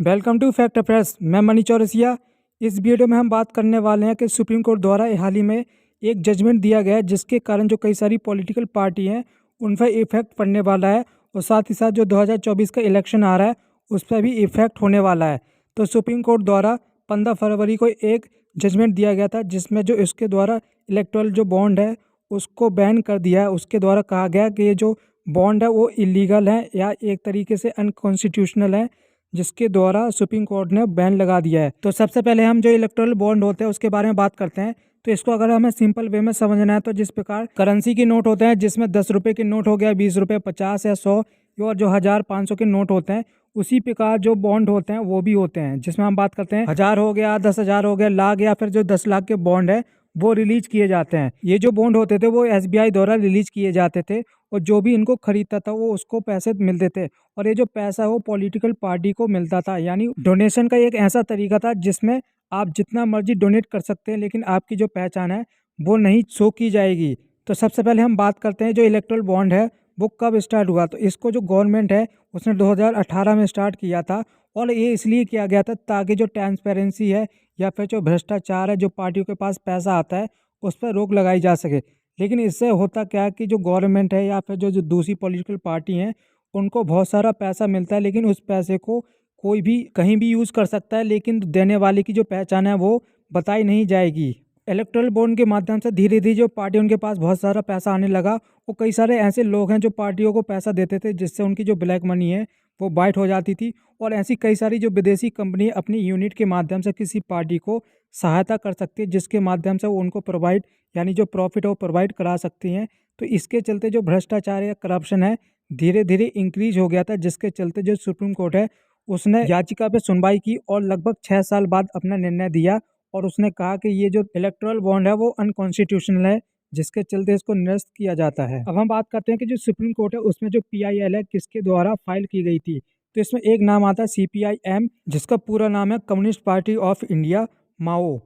Welcome to fact affairs. मैं मनी चौरसिया। इस video में हम बात करने वाले हैं कि सुप्रीम कोर्ट द्वारा हाल ही में एक जजमेंट दिया गया है जिसके कारण जो कई सारी पॉलिटिकल पार्टी हैं उन पर इफेक्ट पड़ने वाला है और साथ ही साथ जो 2024 का इलेक्शन आ रहा है उस पर भी इफेक्ट होने वाला है। तो सुप्रीम कोर्ट द्वारा 15 फरवरी को एक जजमेंट दिया गया था जिसमें जो इसके द्वारा इलेक्टोरल जो बॉन्ड है उसको बैन कर दिया है। उसके द्वारा कहा गया कि ये जो बॉन्ड है वो इलीगल है या एक तरीके से अनकॉन्स्टिट्यूशनल है, जिसके द्वारा सुप्रीम कोर्ट ने बैन लगा दिया है। तो सबसे पहले हम जो इलेक्टोरल बॉन्ड होते हैं उसके बारे में बात करते हैं। तो इसको अगर हमें सिंपल वे में समझना है तो जिस प्रकार करेंसी के नोट होते हैं जिसमें 10 रुपये के नोट हो गया, 20 रुपये, 50 या 100 और जो 1000, 500 के नोट होते हैं, उसी प्रकार जो बॉन्ड होते हैं वो भी होते हैं जिसमें हम बात करते हैं 1000 हो गया, 10,000 हो गया, लाख या फिर जो 10 लाख के बॉन्ड है वो रिलीज किए जाते हैं। ये जो बॉन्ड होते थे वो SBI द्वारा रिलीज किए जाते थे और जो भी इनको खरीदता था वो उसको पैसे मिलते थे और ये जो पैसा वो पॉलिटिकल पार्टी को मिलता था। यानी डोनेशन का एक ऐसा तरीका था जिसमें आप जितना मर्जी डोनेट कर सकते हैं लेकिन आपकी जो पहचान है वो नहीं शो की जाएगी। तो सबसे पहले हम बात करते हैं जो इलेक्टोरल बॉन्ड है वो कब स्टार्ट हुआ। तो इसको जो गवर्नमेंट है उसने 2018 में स्टार्ट किया था और ये इसलिए किया गया था ताकि जो ट्रांसपेरेंसी है या फिर जो भ्रष्टाचार है, जो पार्टियों के पास पैसा आता है उस पर रोक लगाई जा सके। लेकिन इससे होता क्या है कि जो गवर्नमेंट है या फिर जो दूसरी पॉलिटिकल पार्टी हैं उनको बहुत सारा पैसा मिलता है लेकिन उस पैसे को कोई भी कहीं भी यूज़ कर सकता है, लेकिन देने वाले की जो पहचान है वो बताई नहीं जाएगी। इलेक्टोरल बॉन्ड के माध्यम से धीरे धीरे जो पार्टी उनके पास बहुत सारा पैसा आने लगा और कई सारे ऐसे लोग हैं जो पार्टियों को पैसा देते थे जिससे उनकी जो ब्लैक मनी है वो बाइट हो जाती थी और ऐसी कई सारी जो विदेशी कंपनी अपनी यूनिट के माध्यम से किसी पार्टी को सहायता कर सकती है जिसके माध्यम से वो उनको प्रोवाइड यानी जो प्रॉफिट है वो प्रोवाइड करा सकती हैं। तो इसके चलते जो भ्रष्टाचार या करप्शन है धीरे धीरे इंक्रीज हो गया था, जिसके चलते जो सुप्रीम कोर्ट है उसने याचिका पे सुनवाई की और लगभग 6 साल बाद अपना निर्णय दिया और उसने कहा कि ये जो इलेक्टोरल बॉन्ड है वो अनकॉन्स्टिट्यूशनल है, जिसके चलते इसको निरस्त किया जाता है। अब हम बात करते हैं कि जो सुप्रीम कोर्ट है उसमें जो PIL है किसके द्वारा फाइल की गई थी। तो इसमें एक नाम आता है CPIM जिसका पूरा नाम है कम्युनिस्ट पार्टी ऑफ इंडिया माओ।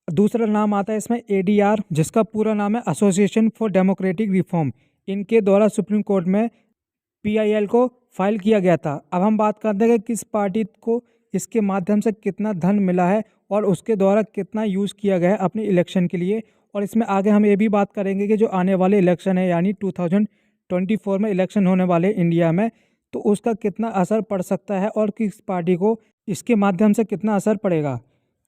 दूसरा नाम आता है इसमें ADR जिसका पूरा नाम है एसोसिएशन फॉर डेमोक्रेटिक रिफॉर्म। इनके द्वारा सुप्रीम कोर्ट में PIL को फाइल किया गया था। अब हम बात करते हैं कि किस पार्टी को इसके माध्यम से कितना धन मिला है और उसके द्वारा कितना यूज़ किया गया है अपने इलेक्शन के लिए। और इसमें आगे हम ये भी बात करेंगे कि जो आने वाले इलेक्शन है यानी 2024 में इलेक्शन होने वाले इंडिया में, तो उसका कितना असर पड़ सकता है और किस पार्टी को इसके माध्यम से कितना असर पड़ेगा।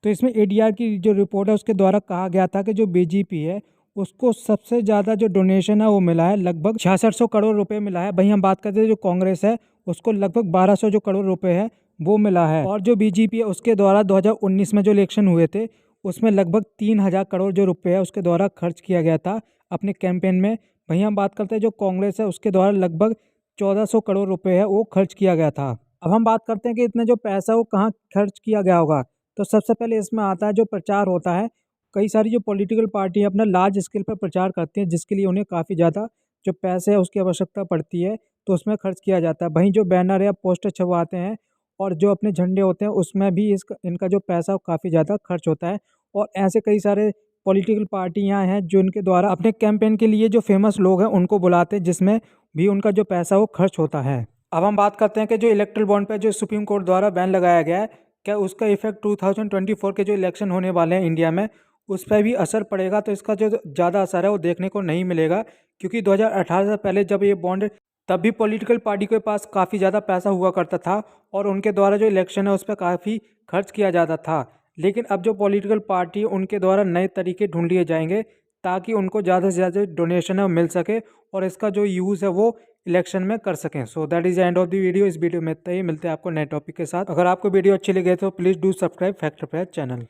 तो इसमें ADR की जो रिपोर्ट है उसके द्वारा कहा गया था कि जो BJP है उसको सबसे ज़्यादा जो डोनेशन है वो मिला है, लगभग 6600 करोड़ रुपए मिला है। वहीं हम बात करते हैं जो कांग्रेस है उसको लगभग 1200 जो करोड़ रुपए है वो मिला है। और जो BJP है उसके द्वारा 2019 में जो इलेक्शन हुए थे उसमें लगभग 3000 करोड़ जो रुपए है उसके द्वारा खर्च किया गया था अपने कैंपेन में। वहीं हम बात करते हैं जो कांग्रेस है उसके द्वारा लगभग 1400 करोड़ रुपए है वो खर्च किया गया था। अब हम बात करते हैं कि इतने जो पैसा वो कहाँ खर्च किया गया होगा। तो सबसे पहले इसमें आता है जो प्रचार होता है। कई सारी जो पॉलिटिकल पार्टी अपना लार्ज स्केल पर प्रचार करती हैं जिसके लिए उन्हें काफ़ी ज़्यादा जो पैसे है उसकी आवश्यकता पड़ती है, तो उसमें खर्च किया जाता है। वहीं जो बैनर या पोस्टर छपवाते हैं और जो अपने झंडे होते हैं उसमें भी इनका जो पैसा काफ़ी ज़्यादा खर्च होता है। और ऐसे कई सारे पॉलिटिकल पार्टियां हैं जो इनके द्वारा अपने कैंपेन के लिए जो फेमस लोग हैं उनको बुलाते हैं जिसमें भी उनका जो पैसा वो खर्च होता है। अब हम बात करते हैं कि जो इलेक्टोरल बॉन्ड पे जो सुप्रीम कोर्ट द्वारा बैन लगाया गया है क्या उसका इफेक्ट 2024 के जो इलेक्शन होने वाले हैं इंडिया में उस पर भी असर पड़ेगा। तो इसका जो ज़्यादा असर है वो देखने को नहीं मिलेगा क्योंकि 2018 से पहले जब ये बॉन्ड तब भी पॉलिटिकल पार्टी के पास काफ़ी ज़्यादा पैसा हुआ करता था और उनके द्वारा जो इलेक्शन है उस पर काफ़ी खर्च किया जाता था। लेकिन अब जो पॉलिटिकल पार्टी उनके द्वारा नए तरीके ढूंढ लिए जाएंगे ताकि उनको ज़्यादा से ज़्यादा डोनेशन है वो मिल सके और इसका जो यूज़ है वो इलेक्शन में कर सकें। So that is end of the video. इस वीडियो में इतना ही, मिलते हैं आपको नए टॉपिक के साथ। अगर आपको वीडियो अच्छी लगे तो please do subscribe fact affair channel.